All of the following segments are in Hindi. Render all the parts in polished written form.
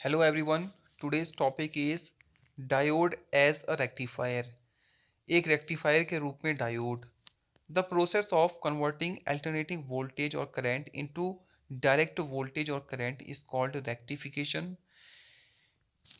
Hello everyone, today's topic is diode as a rectifier. एक रेक्टिफायर के रूप में diode. The process of converting alternating voltage or current into direct voltage or current is called rectification.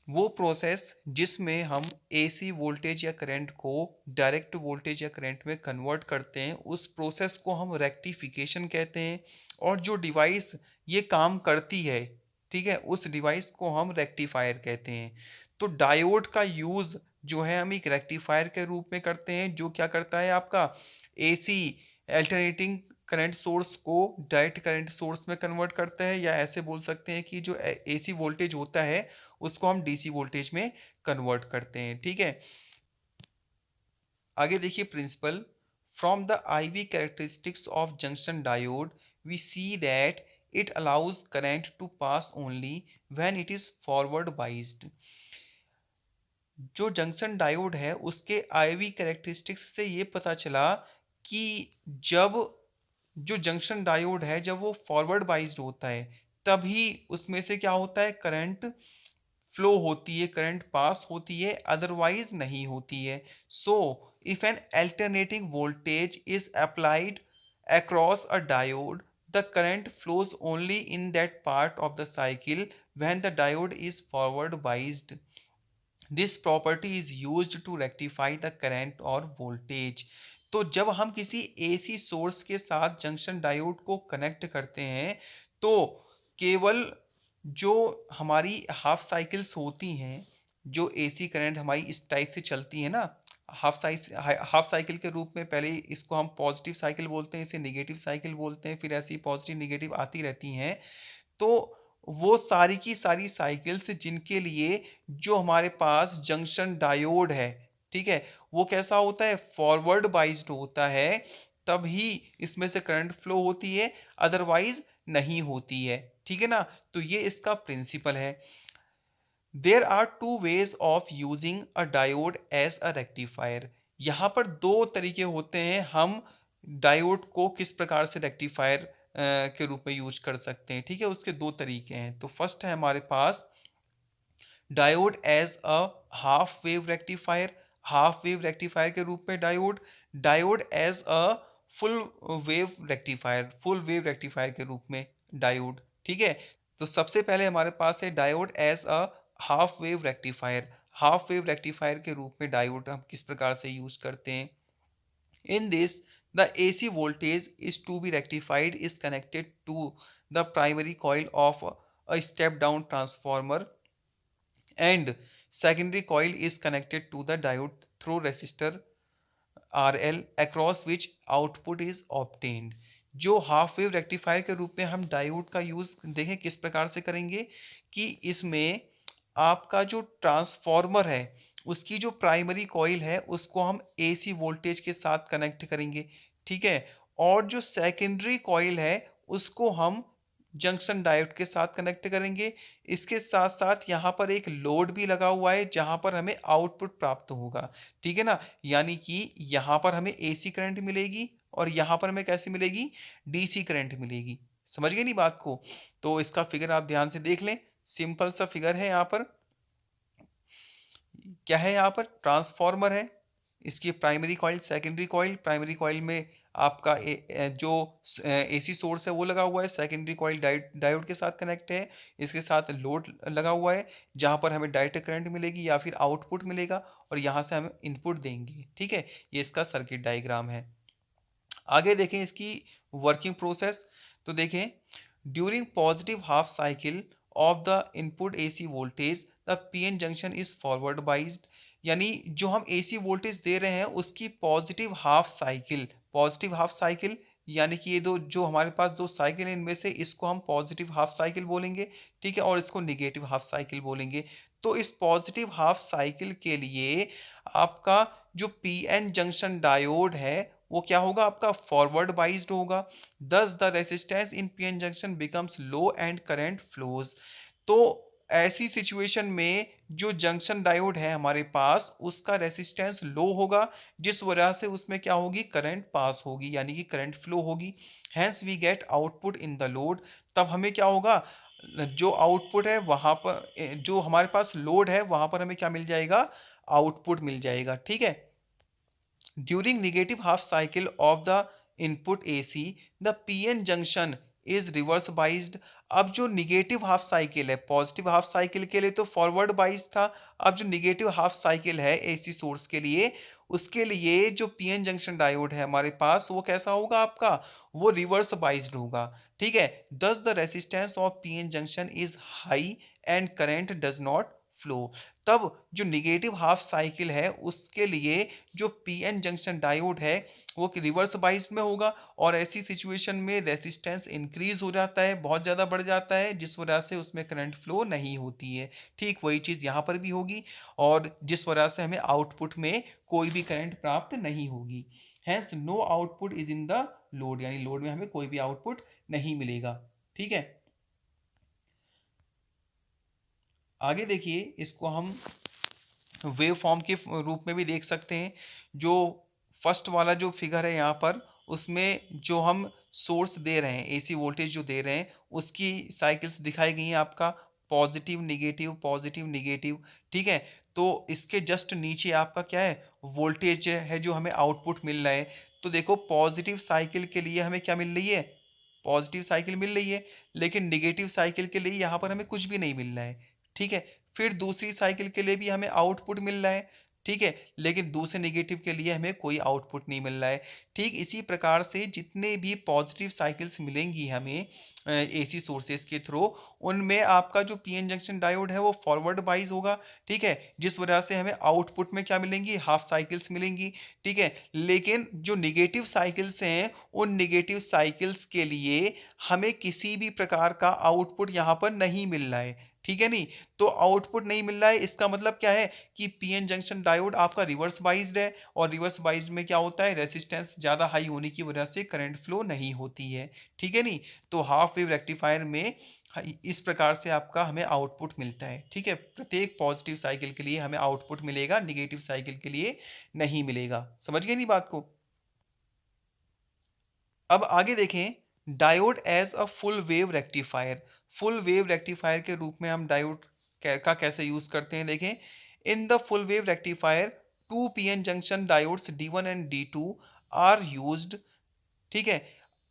वो प्रोसेस जिसमें हम एसी वोल्टेज या करंट को डायरेक्ट वोल्टेज या करंट में कन्वर्ट करते हैं उस प्रोसेस को हम रेक्टिफिकेशन कहते हैं. और जो डिवाइस ये काम करती है, ठीक है, उस डिवाइस को हम रेक्टिफायर कहते हैं. तो डायोड का यूज़ जो है हम एक रेक्टिफायर के रूप में करते हैं जो क्या करता है आपका एसी अल्टरनेटिंग करंट सोर्स को डायरेक्ट करंट सोर्स में कन्वर्ट करता है, या ऐसे बोल सकते हैं कि जो एसी वोल्टेज होता है उसको हम डीसी वोल्टेज में कन्वर्ट करते हैं. ठीक है, आगे देखिए principle. From the IV characteristics of junction diode we see that it allows current to pass only when it is forward biased. जो जंक्शन डायोड है उसके आईवी कैरेक्टरिस्टिक्स से ये पता चला कि जब जो जंक्शन डायोड है जब वो फॉरवर्ड बाइज्ड होता है तभी उसमें से क्या होता है, करंट फ्लो होती है, करंट पास होती है, अदरवाइज नहीं होती है. So if an alternating voltage is applied across a diode the current flows only in that part of the cycle when the diode is forward biased. This property is used to rectify the current और वोल्टेज. तो जब हम किसी एसी सोर्स के साथ जंक्शन डायोड को कनेक्ट करते हैं तो केवल जो हमारी हाफ साइकिल्स होती हैं, जो एसी करंट हमारी इस टाइप से चलती है ना, हाफ साइकिल के रूप में, पहले इसको हम पॉजिटिव साइकिल बोलते हैं, इसे नेगेटिव साइकिल बोलते हैं, फिर ऐसी पॉजिटिव नेगेटिव आती रहती हैं. तो वो सारी की सारी साइकिल्स जिनके लिए जो हमारे पास जंक्शन डायोड है, ठीक है, वो कैसा होता है, फॉरवर्ड बाइज्ड होता है, तभी इसमें से करंट फ्लो होती है, अदरवाइज नहीं होती है. ठीक है ना, तो ये इसका प्रिंसिपल है. There are two ways of using a diode as a rectifier. यहाँ पर दो तरीके होते हैं हम डायोड को किस प्रकार से रेक्टिफायर के रूप में यूज कर सकते हैं. ठीक है, उसके दो तरीके हैं. तो फर्स्ट है हमारे पास diode as a half wave rectifier. Half wave rectifier के रूप में diode. Diode as a full wave rectifier, full wave rectifier के रूप में डायोड. ठीक है, तो सबसे पहले हमारे पास है diode as a half wave rectifier. Half wave rectifier के रूप में डायोड हम किस प्रकार से यूज करते हैं. In this, the AC voltage is to be rectified is connected to the primary coil of a step down transformer, and secondary coil is connected to the diode through resistor RL across which output is obtained. जो हाफ वेव रेक्टिफायर के रूप में हम डायोड का यूज देखें किस प्रकार से करेंगे कि इसमें आपका जो ट्रांसफॉर्मर है उसकी जो प्राइमरी कॉइल है उसको हम एसी वोल्टेज के साथ कनेक्ट करेंगे. ठीक है, और जो सेकेंडरी कॉइल है उसको हम जंक्शन डायोड के साथ कनेक्ट करेंगे. इसके साथ साथ यहाँ पर एक लोड भी लगा हुआ है जहाँ पर हमें आउटपुट प्राप्त होगा. ठीक है ना, यानी कि यहाँ पर हमें एसी करंट मिलेगी और यहाँ पर हमें कैसी मिलेगी, डीसी करंट मिलेगी. समझ गए नहीं बात को. तो इसका फिगर आप ध्यान से देख लें. सिंपल सा फिगर है. यहाँ पर क्या है, यहाँ पर ट्रांसफॉर्मर है, इसकी primary coil secondary coil. Primary coil में आपका जो एसी सोर्स है वो लगा हुआ है, सेकेंडरी कॉइल डायोड के साथ कनेक्ट है, इसके साथ लोड लगा हुआ है जहाँ पर हमें डायरेक्ट करंट मिलेगी या फिर आउटपुट मिलेगा और यहाँ से हम इनपुट देंगे. ठीक है, ये इसका सर्किट डायग्राम है. आगे देखें इसकी वर्किंग प्रोसेस. तो देखें, during positive half cycle of the input AC voltage the PN junction is forward biased. यानी जो हम एसी वोल्टेज दे रहे हैं उसकी positive half cycle, positive half cycle यानी कि ये दो जो हमारे पास दो साइकिल हैं इनमें से इसको हम पॉजिटिव हाफ साइकिल बोलेंगे. ठीक है, और इसको निगेटिव हाफ साइकिल बोलेंगे. तो इस पॉजिटिव हाफ साइकिल के लिए आपका जो पीएन जंक्शन डायोड है वो क्या होगा, आपका फॉरवर्ड बाइज्ड होगा. दस the resistance in PN junction becomes low and current flows. तो ऐसी सिचुएशन में जो जंक्शन डायोड है हमारे पास उसका रेसिस्टेंस लो होगा जिस वजह से उसमें क्या होगी, करंट पास होगी यानी कि करंट फ्लो होगी. Hence we get output in the load. तब हमें क्या होगा, जो आउटपुट है वहां पर जो हमारे पास लोड है वहां पर हमें क्या मिल जाएगा, आउटपुट मिल जाएगा, ठीक है। During negative half cycle of the input AC, the PN junction is reverse biased. अब जो निगेटिव हाफ साइकिल है, पॉजिटिव हाफ साइकिल के लिए तो फॉरवर्ड बाइज था, अब जो निगेटिव हाफ साइकिल है एसी सोर्स के लिए, उसके लिए जो पीएन जंक्शन डायोड है हमारे पास वो कैसा होगा आपका, वो रिवर्स बाइज्ड होगा, ठीक है। दस the resistance of PN junction is high and current does not flow. तब जो निगेटिव हाफ साइकिल है उसके लिए जो पीएन जंक्शन डायोड है वो रिवर्स बाइस में होगा, और ऐसी सिचुएशन में रेसिस्टेंस इंक्रीज हो जाता है, बहुत ज़्यादा बढ़ जाता है, जिस वजह से उसमें करंट फ्लो नहीं होती है। ठीक वही चीज़ यहाँ पर भी होगी, और जिस वजह से हमें आउटपुट में कोई भी करंट प्राप्त नहीं होगी। Hence no output is in the load, यानी लोड में हमें कोई भी आउटपुट नहीं मिलेगा, ठीक है। आगे देखिए, इसको हम वेव फॉर्म के रूप में भी देख सकते हैं। जो फर्स्ट वाला जो फिगर है यहाँ पर, उसमें जो हम सोर्स दे रहे हैं, एसी वोल्टेज जो दे रहे हैं, उसकी साइकिल्स दिखाई गई हैं आपका, पॉजिटिव निगेटिव पॉजिटिव निगेटिव, ठीक है। तो इसके जस्ट नीचे आपका क्या है, वोल्टेज है जो हमें आउटपुट मिल रहा है। तो देखो पॉजिटिव साइकिल के लिए हमें क्या मिल रही है, पॉजिटिव साइकिल मिल रही है, लेकिन निगेटिव साइकिल के लिए यहाँ पर हमें कुछ भी नहीं मिल रहा है, ठीक है। फिर दूसरी साइकिल के लिए भी हमें आउटपुट मिल रहा है, ठीक है, लेकिन दूसरे नेगेटिव के लिए हमें कोई आउटपुट नहीं मिल रहा है। ठीक इसी प्रकार से जितने भी पॉजिटिव साइकिल्स मिलेंगी हमें एसी सोर्सेज के थ्रू, उनमें आपका जो पीएन जंक्शन डायोड है वो फॉरवर्ड बाइज होगा, ठीक है, जिस वजह से हमें आउटपुट में क्या मिलेंगी, हाफ साइकिल्स मिलेंगी, ठीक है। लेकिन जो निगेटिव साइकिल्स हैं, उन निगेटिव साइकिल्स के लिए हमें किसी भी प्रकार का आउटपुट यहाँ पर नहीं मिल रहा है, ठीक है नहीं। तो आउटपुट नहीं मिल रहा है, इसका मतलब क्या है कि पीएन जंक्शन डायोड आपका रिवर्स बाइज्ड है, और रिवर्स बाइज्ड में क्या होता है, रेसिस्टेंस ज़्यादा हाई होने की वजह से करंट फ्लो नहीं होती है, ठीक है नहीं। तो हाफ वेव रेक्टिफायर में इस प्रकार से आपका हमें आउटपुट मिलता है, ठीक है। प्रत्येक पॉजिटिव साइकिल के लिए हमें आउटपुट मिलेगा, निगेटिव साइकिल के लिए नहीं मिलेगा। समझ गए नहीं बात को। अब आगे देखें, diode as a full wave rectifier. Full wave rectifier के रूप में हम डायोड का कैसे यूज करते हैं, देखें। In the full wave rectifier two PN junction diodes D1 and D2 are used, ठीक है।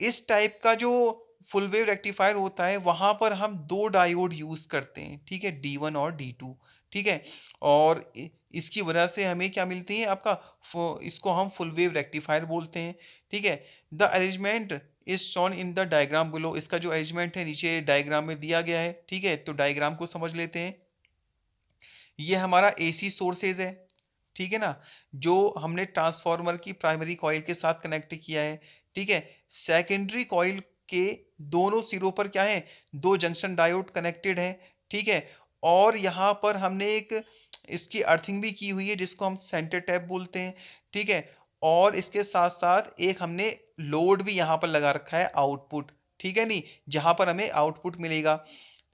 इस टाइप का जो फुल वेव रेक्टिफायर होता है वहां पर हम दो डायोड यूज करते हैं, ठीक है, D1 और D2, ठीक है। और इसकी वजह से हमें क्या मिलती है आपका, इसको हम फुल वेव रेक्टिफायर बोलते हैं, ठीक है। The arrangement is shown in the diagram below. इसका जो अरेंजमेंट है नीचे डायग्राम में दिया गया है, ठीक है। तो डायग्राम को समझ लेते हैं। ये हमारा एसी सोर्सेज है, ठीक है ना, जो हमने ट्रांसफार्मर की प्राइमरी कॉइल के साथ कनेक्ट किया है, ठीक है। सेकेंडरी कॉइल के दोनों सिरों पर क्या है, दो जंक्शन डायोड कनेक्टेड है, ठीक है। और यहाँ पर हमने एक इसकी अर्थिंग भी की हुई है जिसको हम सेंटर टैप बोलते हैं, ठीक है। और इसके साथ साथ एक हमने लोड भी यहाँ पर लगा रखा है, आउटपुट, ठीक है नहीं, जहां पर हमें आउटपुट मिलेगा।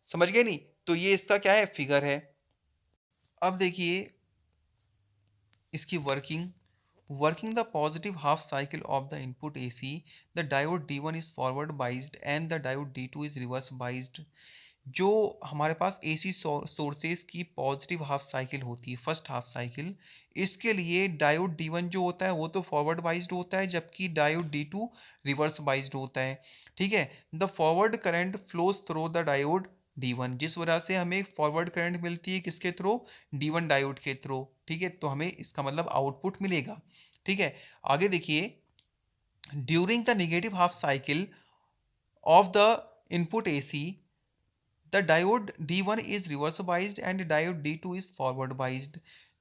समझ गए नहीं। तो ये इसका क्या है, फिगर है। अब देखिए इसकी working the positive half cycle of the input AC, the diode D1 is forward biased and the diode D2 is reverse biased। जो हमारे पास एसी सोर्सेज की पॉजिटिव हाफ साइकिल होती है, फर्स्ट हाफ साइकिल, इसके लिए डायोड D1 जो होता है वो तो फॉरवर्ड बाइज्ड होता है, जबकि डायोड D2 रिवर्स बाइज्ड होता है, ठीक है। The forward current flows through the diode D1, जिस वजह से हमें फॉरवर्ड करंट मिलती है किसके थ्रू, D1 डायोड के थ्रू, ठीक है। तो हमें इसका मतलब आउटपुट मिलेगा, ठीक है। आगे देखिए, during the negative half cycle of the input AC, the diode D1 is reverse biased and diode D2 is forward biased.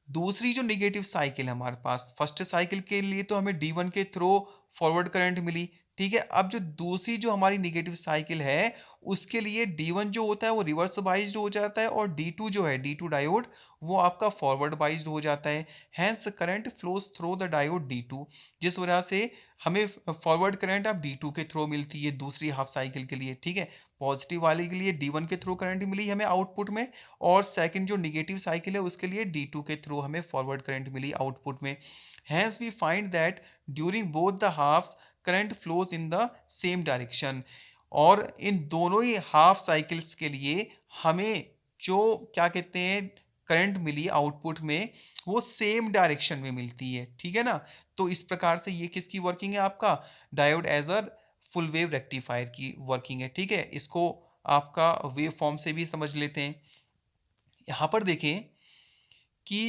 दूसरी जो निगेटिव साइकिल है हमारे पास, फर्स्ट साइकिल के लिए तो हमें D1 के थ्रू फॉरवर्ड करंट मिली, ठीक है। अब जो दूसरी जो हमारी निगेटिव साइकिल है उसके लिए D1 जो होता है वो रिवर्स बाइज्ड हो जाता है, और D2 जो है, D2 डायोड, वो आपका फॉरवर्ड बाइज्ड हो जाता है। Hence current flows through the diode D2, जिस वजह से हमें फॉरवर्ड करंट अब D2 के थ्रू मिलती है दूसरी हाफ साइकिल के लिए, ठीक है। पॉजिटिव वाले के लिए D1 के थ्रू करंट मिली हमें आउटपुट में, और सेकंड जो निगेटिव साइकिल है उसके लिए D2 के थ्रू हमें फॉरवर्ड करंट मिली आउटपुट में। Hence we find that during both the halves current flows in the same direction. और इन दोनों ही हाफ साइकिल्स के लिए हमें जो क्या कहते हैं करंट मिली आउटपुट में, वो सेम डायरेक्शन में मिलती है, ठीक है ना? तो इस प्रकार से ये किसकी वर्किंग है आपका diode as a full wave rectifier की वर्किंग है, ठीक है? इसको आपका वेव फॉर्म से भी समझ लेते हैं। यहाँ पर देखें कि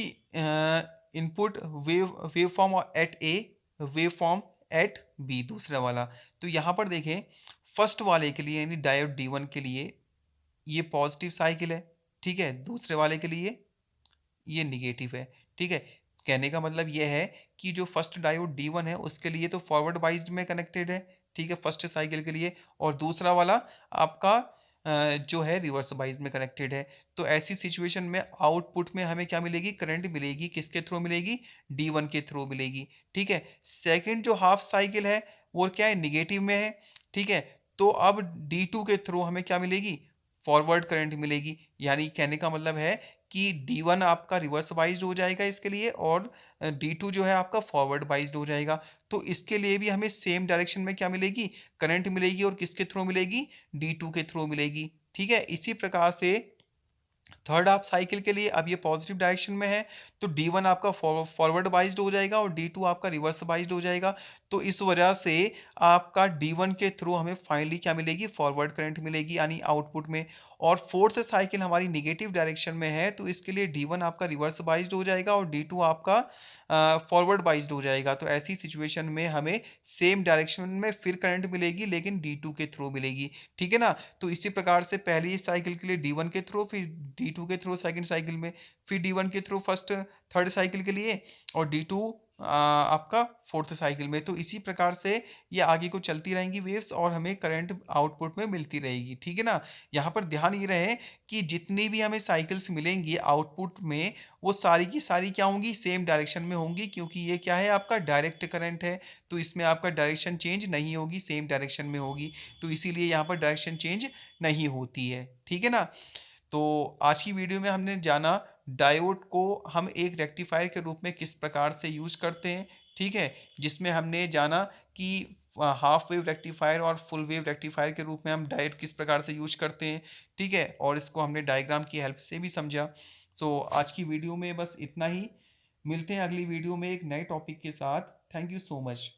इनपुट वेव फॉर्म एट ए, वेव फॉर्म एट बी दूसरा वाला। तो यहाँ पर देखें फर्स्ट वाले के लिए यानी डायोड डी वन के लिए ये पॉजिटिव साइकिल है, ठीक है? दूसरे वाले के लिए ये नेगेटिव है, ठीक है? कहने का मतलब ये है कि जो फर्स्ट डायोड D1 है उसके लिए तो फॉरवर्ड बाइज्ड में कनेक्टेड है, ठीक है? फर्स्ट साइकिल के लिए, और दूसरा वाला आपका जो है रिवर्स बाइज्ड में कनेक्टेड है। तो ऐसी सिचुएशन में आउटपुट में हमें क्या मिलेगी? करंट मिलेगी, किसके थ्रू मिलेगी? D1 के थ्रू मिलेगी, ठीक है? सेकंड जो हाफ साइकिल है वो क्या है? नेगेटिव में है, ठीक है? तो अब D2 के थ्रू हमें क्या मिलेगी? फॉरवर्ड करंट मिलेगी। यानी कहने का मतलब है कि D1 आपका रिवर्स बाइज्ड हो जाएगा इसके लिए, और D2 जो है आपका फॉरवर्ड बाइज्ड हो जाएगा। तो इसके लिए भी हमें सेम डायरेक्शन में क्या मिलेगी? करंट मिलेगी, और किसके थ्रू मिलेगी? D2 के थ्रू मिलेगी, ठीक है? इसी प्रकार से थर्ड हाफ साइकिल के लिए अब ये पॉजिटिव डायरेक्शन में है, तो D1 आपका फॉरवर्ड बाइज्ड हो जाएगा और D2 आपका रिवर्स बाइज्ड हो जाएगा। तो इस वजह से आपका D1 के थ्रू हमें फाइनली क्या मिलेगी? फॉरवर्ड करंट मिलेगी यानी आउटपुट में। और फोर्थ साइकिल हमारी नेगेटिव डायरेक्शन में है, तो इसके लिए D1 आपका रिवर्स बाइज्ड हो जाएगा और D2 आपका फॉरवर्ड बाइज्ड हो जाएगा। तो ऐसी सिचुएशन में हमें सेम डायरेक्शन में फिर करंट मिलेगी, लेकिन D2 के थ्रू मिलेगी, ठीक है ना? तो इसी प्रकार से पहली साइकिल के लिए D1 के थ्रू, फिर D2 के थ्रू सेकंड साइकिल में, फिर D1 के थ्रू फर्स्ट थर्ड साइकिल के लिए, और D2 आपका फोर्थ साइकिल में। तो इसी प्रकार से ये आगे को चलती रहेंगी वेव्स और हमें करंट आउटपुट में मिलती रहेगी, ठीक है ना? यहाँ पर ध्यान ये रहे कि जितनी भी हमें साइकिल्स मिलेंगी आउटपुट में, वो सारी की सारी क्या होंगी? सेम डायरेक्शन में होंगी, क्योंकि ये क्या है? आपका डायरेक्ट करंट है, तो इसमें आपका डायरेक्शन चेंज नहीं होगी, सेम डायरेक्शन में होगी। तो इसीलिए यहाँ पर डायरेक्शन चेंज नहीं होती है, ठीक है ना? तो आज की वीडियो में हमने जाना डायोड को हम एक रेक्टिफायर के रूप में किस प्रकार से यूज़ करते हैं, ठीक है? जिसमें हमने जाना कि हाफ वेव रेक्टिफायर और फुल वेव रेक्टिफायर के रूप में हम डायोड किस प्रकार से यूज़ करते हैं, ठीक है? और इसको हमने डायग्राम की हेल्प से भी समझा। सो आज की वीडियो में बस इतना ही। मिलते हैं अगली वीडियो में एक नए टॉपिक के साथ। Thank you so much.